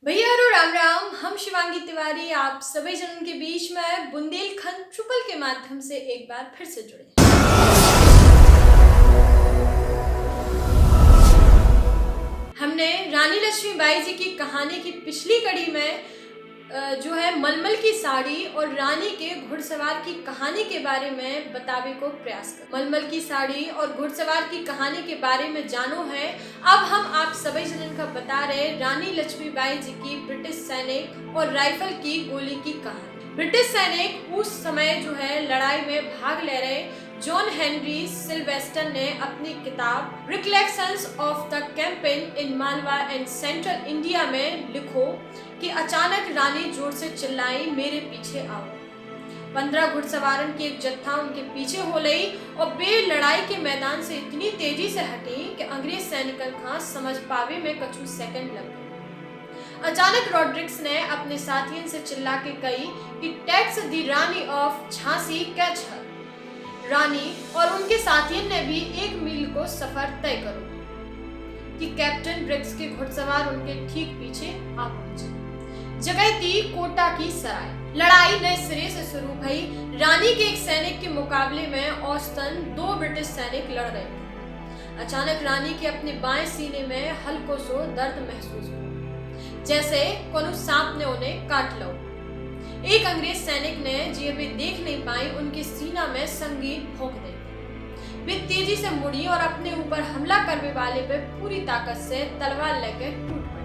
भैया और राम राम। हम शिवांगी तिवारी आप सभी जनों के बीच में बुंदेलखंड ट्रिपल के माध्यम से एक बार फिर से जुड़े। हमने रानी लक्ष्मीबाई जी की कहानी की पिछली कड़ी में जो है मलमल की साड़ी और रानी के घुड़सवार की कहानी के बारे में बतावे को प्रयास कर। मलमल की साड़ी और घुड़सवार की कहानी के बारे में जानो है। अब हम आप सभी जनन का बता रहे रानी लक्ष्मीबाई जी की ब्रिटिश सैनिक और राइफल की गोली की कहानी। ब्रिटिश सैनिक उस समय जो है लड़ाई में भाग ले रहे। जॉन हेनरी सिल्वेस्टर ने अपनी किताब recollections of the campaign in Malwa and central India में लिखो कि अचानक रानी जोर से चिल्लाई, मेरे पीछे आओ। 15 घुड़सवारन की एक जत्था उनके पीछे हो गई और वे लड़ाई के मैदान से इतनी तेजी से हटी कि अंग्रेज सैनिकन खां समझ पावे में कछु सेकंड लग गए। अचानक रॉड्रिक्स ने अपने साथियों से चिल्ला के कही कि tax the Rani of Jhansi catch her. रानी और उनके साथियों ने भी 1 मील को सफर तय करो कि कैप्टन ब्रिग्स के घुड़सवार उनके ठीक पीछे आ पहुंचे। जगह थी कोटा की सराय। लड़ाई नए सिरे से शुरू हुई। रानी के एक सैनिक के मुकाबले में औसतन 2 ब्रिटिश सैनिक लड़ रहे थे। अचानक रानी के अपने बाएं सीने में हल्को सो दर्द महसूस हुआ, जैसे कोनो सांप ने उन्हें काट लो। एक अंग्रेज सैनिक ने जी वे देख नहीं पाई, उनके सीना में संगीन भोंक दी। वे तेजी से मुड़ी और अपने ऊपर हमला करने वाले पे पूरी ताकत से तलवार लेकर टूट पड़ी।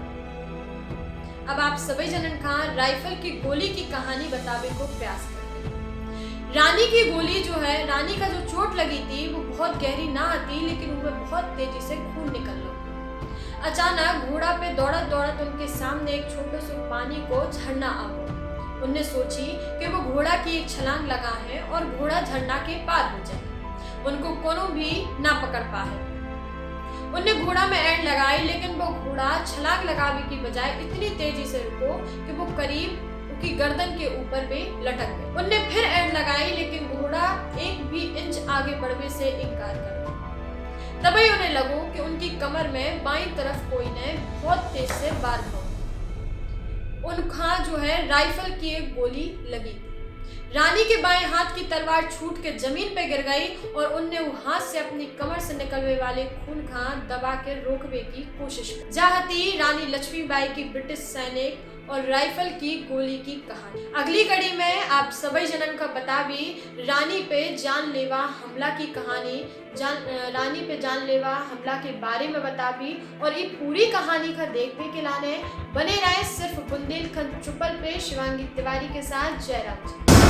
अब आप सभी जनन खां राइफल की गोली की कहानी बतावे को प्रयास करते हैं। रानी की गोली जो है, रानी का जो चोट लगी थी वो बहुत गहरी ना आती, लेकिन उनमें बहुत तेजी से खून निकल लगा। अचानक घोड़ा पे दौड़त दौड़त उनके सामने एक छोटे से पानी को झरना आ गया। उनने सोची कि वो घोड़ा की एक छलांग लगा है और घोड़ा झरना के पार हो जाए, उनको कोनो भी ना पकड़ पाए। उनने घोड़ा में ऐड लगाई, लेकिन वो घोड़ा छलांग लगावे की बजाय इतनी तेजी से रुको कि वो करीब उनकी गर्दन के ऊपर भी लटक गए। उनने फिर ऐड लगाई, लेकिन घोड़ा 1 भी इंच आगे बढ़ने से इनकार कर दिया। तभी उन्हें लगो कि उनकी कमर में बाईं तरफ कोई ने बहुत तेज से वार किया। उनका जो है राइफल की एक गोली लगी। रानी के बाएं हाथ की तलवार छूट के जमीन पे गिर गई और उनने वो हाथ से अपनी कमर से निकलने वाले खून का दबा के रोकने की कोशिश की। जहां रानी लक्ष्मीबाई की ब्रिटिश सैनिक और राइफल की गोली की कहानी। अगली कड़ी में आप सभी जनन का बतावी रानी पे जानलेवा हमला की कहानी। रानी पे जानलेवा हमला के बारे में बतावी और ये पूरी कहानी का देखने के लाने बने रहे सिर्फ बुंदेलखंड ट्रिपल पे शिवांगी तिवारी के साथ। जय राम जी।